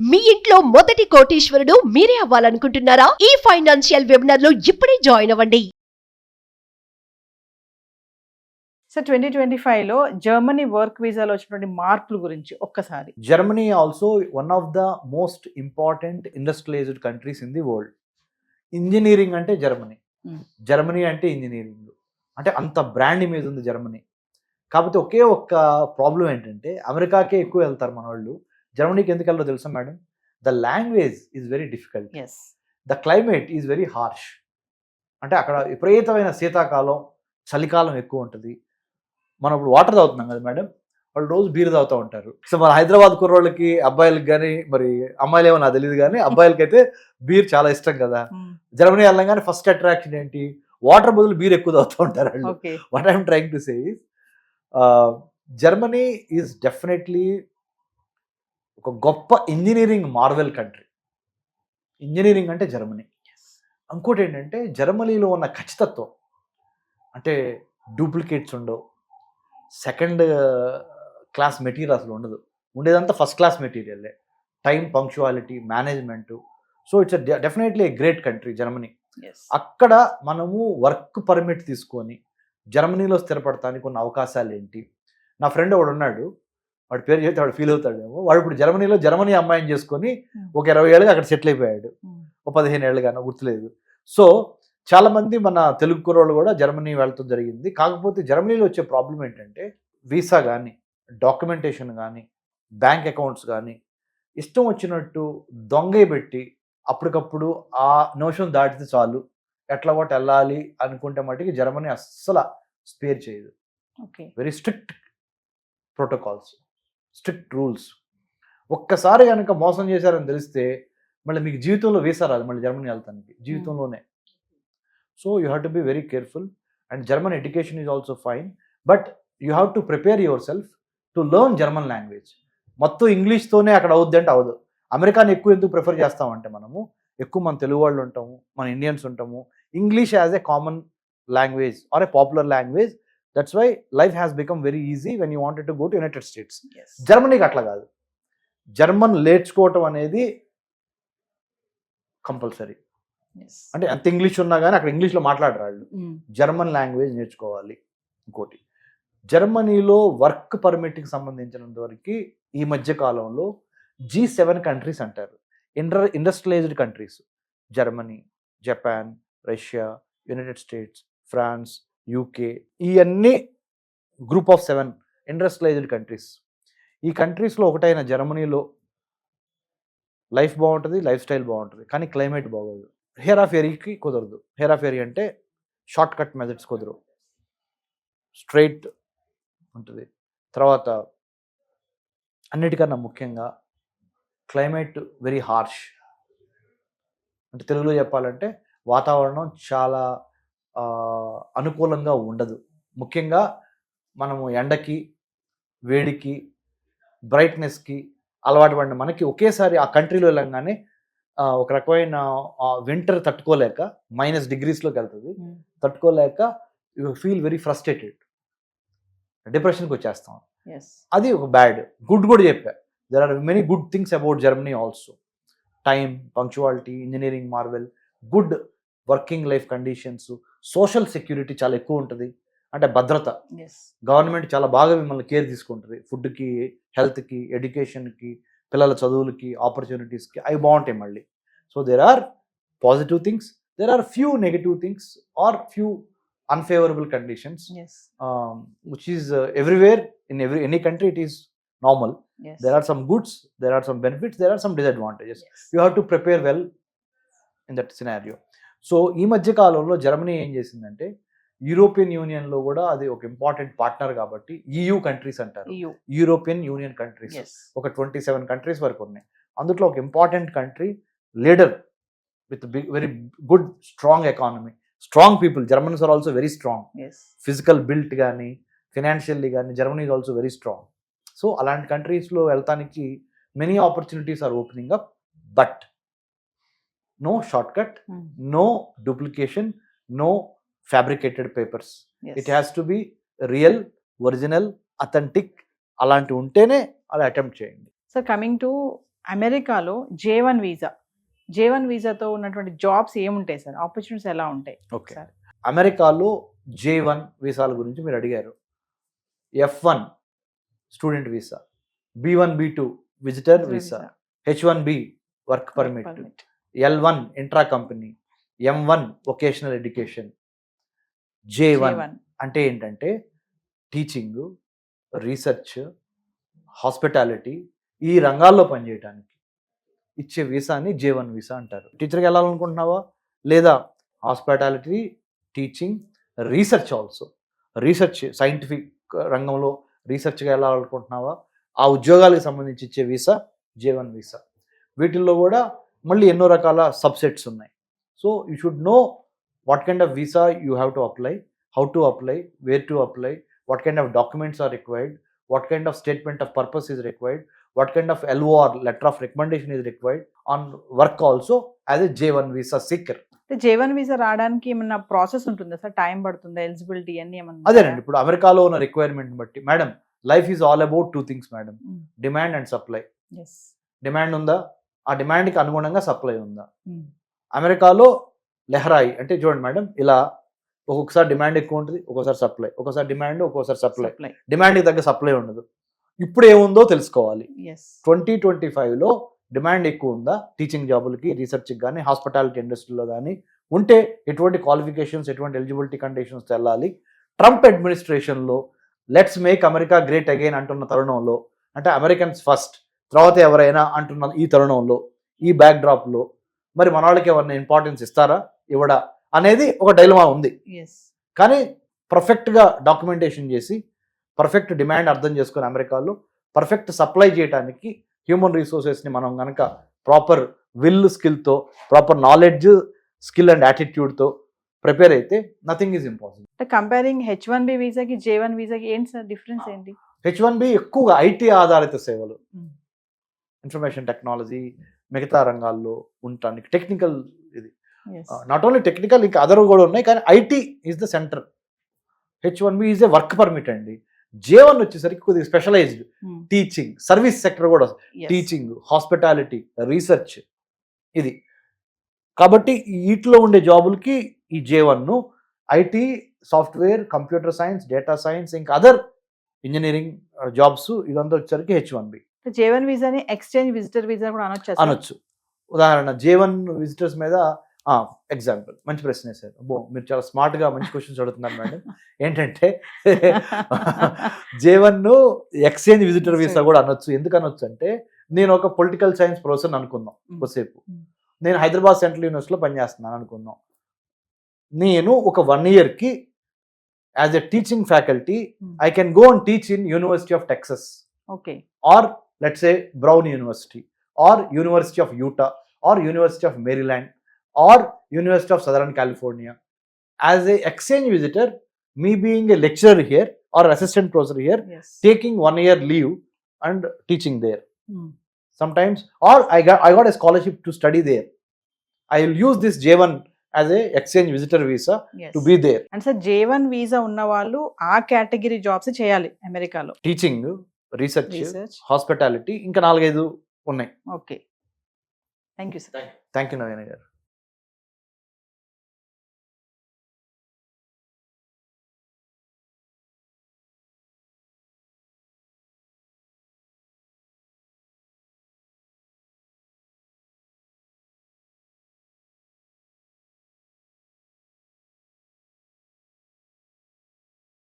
మీ ఇంట్లో మొదటి కోటీశ్వరుడు మీరే అవ్వాలనుకుంటున్నారా? ఈ ఫైనాన్షియల్ వెబినార్ లో ఇప్పుడే జాయిన్ అవ్వండి. సో 2025లో జర్మనీ వర్క్ వీసాలో వచ్చినటువంటి మార్పుల గురించి ఒక్కసారి. Germany also one of the most important industrialized countries in the world. Engineering అంటే జర్మనీ, జర్మనీ అంటే ఇంజనీరింగ్ అంటే అంత బ్రాండ్ మీద ఉంది జర్మనీ. కాకపోతే ఒకే ఒక్క ప్రాబ్లం ఏంటంటే అమెరికాకే ఎక్కువ వెళ్తారు మన వాళ్ళు, జర్మనీకి ఎందుకు వెళ్ళరో తెలుసా madam? The language is very difficult, the climate is very harsh. అంటే అక్కడ విపరీతమైన శీతాకాలం, చలికాలం ఎక్కువ ఉంటుంది. మనం ఇప్పుడు వాటర్ తాగుతున్నాం కదా మేడం, వాళ్ళు రోజు బీర్ తాగుతూ ఉంటారు. సో మన హైదరాబాద్ కుర్రోళ్ళకి అబ్బాయిలకి కానీ, మరి అమ్మాయిలు ఏమో నాకు తెలియదు కానీ అబ్బాయిలకి అయితే బీర్ చాలా ఇష్టం కదా. జర్మనీ వెళ్ళగానే ఫస్ట్ అట్రాక్షన్ ఏంటి? వాటర్ బదులు బీర్ ఎక్కువ తాగుతూ ఉంటారు వాళ్ళు. What I'm trying to say is Germany is definitely ఒక గొప్ప ఇంజనీరింగ్ మార్వెల్ కంట్రీ. ఇంజనీరింగ్ అంటే జర్మనీ. ఇంకోటి ఏంటంటే జర్మనీలో ఉన్న ఖచ్చితత్వం, అంటే డూప్లికేట్స్ ఉండవు, సెకండ్ క్లాస్ మెటీరియల్ అసలు ఉండదు, ఉండేదంతా ఫస్ట్ క్లాస్ మెటీరియల్లే. Time, punctuality, management. So it's definitely a great country Germany. అక్కడ మనము వర్క్ పర్మిట్ తీసుకొని జర్మనీలో స్థిరపడటానికి ఉన్న అవకాశాలు ఏంటి? నా ఫ్రెండ్ ఒకడు ఉన్నాడు, వాడి పేరు చెప్తే వాడు ఫీల్ అవుతాడేమో. వాడు ఇప్పుడు జర్మనీలో జర్మనీ అమ్మాయిని చేసుకొని ఒక 20 ఏళ్ళుగా అక్కడ సెటిల్ అయిపోయాడు, ఒక 15 ఏళ్ళుగానో గుర్తులేదు. సో చాలామంది మన తెలుగు కుర్రోళ్ళు కూడా జర్మనీ వెళ్ళటం జరిగింది. కాకపోతే జర్మనీలో వచ్చే ప్రాబ్లం ఏంటంటే వీసా కానీ, డాక్యుమెంటేషన్ కానీ, బ్యాంక్ అకౌంట్స్ కానీ ఇష్టం వచ్చినట్టు దొంగ పెట్టి అప్పటికప్పుడు ఆ నోషన్ దాటితే చాలు, ఎట్లా ఒకటి వెళ్ళాలి అనుకుంటే మటుకి జర్మనీ అస్సలు స్పేర్ చేయదు. Very strict protocols, strict rules. ఒక్కసారి కనుక మోసం చేశారని తెలిస్తే మళ్ళీ మీకు జీవితంలో వీసా రాదు మళ్ళీ జర్మనీ వెళ్తానికి, జీవితంలోనే. So you have to be very careful. And German education is also fine, but you have to prepare your self to learn German language. మొత్తం ఇంగ్లీష్తోనే అక్కడ అవుద్ది అంటే అవదు. అమెరికాని ఎక్కువ ఎందుకు ప్రిఫర్ చేస్తామంటే మనము ఎక్కువ మన తెలుగు వాళ్ళు ఉంటాము, మన ఇండియన్స్ ఉంటాము. English as a common language or a popular language. That's why life has become very easy when you wanted to go to United States. జర్మనీకి అట్లా కాదు. జర్మన్ నేర్చుకోవటం అనేది కంపల్సరీ. అంటే అంత ఇంగ్లీష్ ఉన్నా కానీ అక్కడ ఇంగ్లీష్లో మాట్లాడరు వాళ్ళు, జర్మన్ లాంగ్వేజ్ నేర్చుకోవాలి. ఇంకోటి, జర్మనీలో వర్క్ పర్మిట్కి సంబంధించినంత వరకు ఈ మధ్య కాలంలో G7 కంట్రీస్ అంటారు, industrialised countries. Germany, Japan, Russia, United States, France, UK, ఇవన్నీ గ్రూప్ ఆఫ్ 7 ఇండస్ట్రియలైజ్డ్ కంట్రీస్. ఈ కంట్రీస్లో ఒకటైన జర్మనీలో లైఫ్ బాగుంటుంది, లైఫ్ స్టైల్ బాగుంటుంది, కానీ క్లైమేట్ బాగోదు. హేరాఫేరీకి కుదరదు. హేరాఫేరీ అంటే షార్ట్ కట్ మెథడ్స్ కుదరవు, స్ట్రైట్ ఉంటుంది. తర్వాత అన్నిటికన్నా ముఖ్యంగా క్లైమేట్ వెరీ హార్ష్. అంటే తెలుగులో చెప్పాలంటే వాతావరణం చాలా అనుకూలంగా ఉండదు. ముఖ్యంగా మనము ఎండకి, వేడికి, బ్రైట్నెస్కి అలవాటు పడిన మనకి ఒకేసారి ఆ కంట్రీలో వెళ్ళంగానే ఒక రకమైన వింటర్ తట్టుకోలేక -డిగ్రీస్లోకి వెళ్తుంది. తట్టుకోలేక యూ ఫీల్ వెరీ ఫ్రస్ట్రేటెడ్, డిప్రెషన్కి వచ్చేస్తాం. అది ఒక బ్యాడ్. గుడ్ కూడా చెప్పా, there are many good things about Germany also. Time, punctuality, engineering marvel, good working life conditions, social security చాలా ఎక్కువ ఉంటుంది. అంటే భద్రత, గవర్నమెంట్ చాలా బాగా మిమ్మల్ని కేర్ తీసుకుంటుంది. ఫుడ్కి, హెల్త్కి, ఎడ్యుకేషన్కి, పిల్లల చదువులకి, ఆపర్చునిటీస్కి అవి బాగుంటాయి మళ్ళీ. So there are positive things, there are few negative things or few unfavorable conditions, which is everywhere in any country it is normal. There are some goods, there are some benefits, there are some disadvantages. You have to prepare well in that scenario. So ఈ మధ్య కాలంలో Germany ఏం చేసిందంటే European యూనియన్లో కూడా అది ఒక important partner కాబట్టి EU కంట్రీస్ అంటారు, యూరోపియన్ యూనియన్ కంట్రీస్. ఒక 27 కంట్రీస్ వరకు ఉన్నాయి. అందులో ఒక important country, leader with very good strong economy, strong people. Germans are also very strong. Physical built gaani, financially gaani, Germany is also very strong. So alanti countries lo veltaniki many opportunities are opening up, but no shortcut, no duplication, no fabricated papers. It has to be real, original, authentic. అలాంటి ఉంటేనే అది attempt చేయండి. So coming to అమెరికాలో J1 వీసాతో ఉన్నటువంటి jobs ఏముంటాయి sir? Opportunities ఎలా ఉంటాయి? Okay, అమెరికాలో J1 వీసాల గురించి మీరు అడిగారు. F1 student visa, B1 B2 visitor visa, H1B work permit, L1 intra company, M1 vocational education. J1 అంటే ఏంటంటే టీచింగ్, రీసెర్చ్, హాస్పిటాలిటీ ఈ రంగాల్లో పనిచేయడానికి ఇచ్చే వీసాని J1 వీసా అంటారు. టీచర్కి వెళ్ళాలనుకుంటున్నావా, లేదా hospitality, teaching, research also, research scientific రంగంలో రీసెర్చ్గా వెళ్ళాలనుకుంటున్నావా, ఆ ఉద్యోగాలకు సంబంధించి ఇచ్చే వీసా J1 వీసా. వీటిల్లో కూడా మళ్ళీ ఎన్నో రకాల సబ్సెట్స్ ఉన్నాయి. So you should know what kind of visa you have to apply, how to apply, where to apply, what kind of documents are required, what kind of statement of purpose is required, what kind of LOR letter of recommendation is required on work also as a J1 visa seeker. J1 visa రావడానికి ఏమన్నా process ఉంటుందా sir? Time పడుతుందా? Eligibility అన్ని ఏమన్నా? అదేనండి, ఇప్పుడు అమెరికాలో ఉన్న రిక్వైర్మెంట్ బట్టి madam, life is all about two things madam, demand and supply. Demand ఉందా, ఆ డిమాండ్కి అనుగుణంగా సప్లై ఉందా. అమెరికాలో లెహరాయి అంటే చూడండి మేడం, ఇలా ఒక్కొక్కసారి డిమాండ్ ఎక్కువ ఉంటుంది, ఒక్కోసారి సప్లై, ఒక్కోసారి డిమాండ్, ఒక్కోసారి సప్లై. డిమాండ్కి తగ్గ సప్లై ఉండదు. ఇప్పుడు ఏముందో తెలుసుకోవాలి. 2025లో డిమాండ్ ఎక్కువ ఉందా టీచింగ్ జాబులకి, రీసెర్చ్కి కానీ, హాస్పిటాలిటీ ఇండస్ట్రీలో కానీ ఉంటే ఎటువంటి క్వాలిఫికేషన్స్, ఎటువంటి ఎలిజిబిలిటీ కండిషన్స్ వెళ్ళాలి. ట్రంప్ అడ్మినిస్ట్రేషన్లో let's make America great again అంటున్న తరుణంలో, అంటే అమెరికన్స్ ఫస్ట్ తర్వాత ఎవరైనా అంటున్న ఈ తరుణంలో, ఈ బ్యాక్ డ్రాప్లో మరి మన వాళ్ళకి ఎవరైనా ఇంపార్టెన్స్ ఇస్తారా, ఇవ్వడా అనేది ఒక డైలమా ఉంది. కానీ పర్ఫెక్ట్గా డాక్యుమెంటేషన్ చేసి, పర్ఫెక్ట్ డిమాండ్ అర్థం చేసుకుని అమెరికాలో పర్ఫెక్ట్ సప్లై చేయడానికి హ్యూమన్ రిసోర్సెస్ని మనం కనుక ప్రాపర్ విల్ స్కిల్తో, ప్రాపర్ నాలెడ్జ్, స్కిల్ అండ్ యాటిట్యూడ్తో ప్రిపేర్ అయితే nothing is impossible. Comparing H1B వీసాకి J1 వీసాకి ఏంటి సార్ డిఫరెన్స్ ఏంటి? H1B ఎక్కువగా ఐటీ ఆధారిత సేవలు, ఇన్ఫర్మేషన్ టెక్నాలజీ, మిగతా రంగాల్లో ఉండటానికి టెక్నికల్, ఇది నాట్ ఓన్లీ టెక్నికల్, ఇంకా అదర్ కూడా ఉన్నాయి, కానీ IT is the centre. H1B is a work permit అండి. J1 వచ్చేసరికి కొద్దిగా స్పెషలైజ్డ్, టీచింగ్, సర్వీస్ సెక్టర్ కూడా, టీచింగ్, హాస్పిటాలిటీ, రీసెర్చ్ ఇది. కాబట్టి వీటిలో ఉండే జాబులకి ఈ J1, IT, software, computer science, data science, ఇంకా అదర్ ఇంజనీరింగ్ జాబ్స్ ఇదంతా వచ్చేసరికి H1B. J1 వీసాని exchange visitor visa కూడా అనొచ్చు. ఉదాహరణ J1 విజిటర్స్ మీద ఎగ్జాంపుల్, మంచి ప్రశ్న వేశారు. మీరు చాలా స్మార్ట్గా మంచి క్వశ్చన్స్ అడుగుతున్నారు మేడం. ఏంటంటే J1 ఎక్స్చేంజ్ విజిటర్ వీసా కూడా అనొచ్చు. ఎందుకు అనొచ్చు అంటే, నేను ఒక పొలిటికల్ సైన్స్ ప్రొఫెసర్ అనుకుందాం, కొద్దిసేపు నేను హైదరాబాద్ సెంట్రల్ యూనివర్సిటీలో పనిచేస్తున్నాను అనుకుందాం. నేను ఒక 1 yearకి as a teaching faculty I can go and teach in University of Texas, or let's say Brown University, or University of Utah, or University of Maryland, or University of Southern California. As a exchange visitor, me being a lecturer here or assistant professor here, taking 1 year leave and teaching there. Sometimes, or I got a scholarship to study there. I will use this J1 as a exchange visitor visa to be there. And so J1 visa ఉన్న వాళ్ళు ఆ category jobs చేయాలి అమెరికాలో. Teaching, research, hospitality, ఇంకా 4-5 ఉన్నాయి. Okay, thank you sir. Thank you Naveena గారు.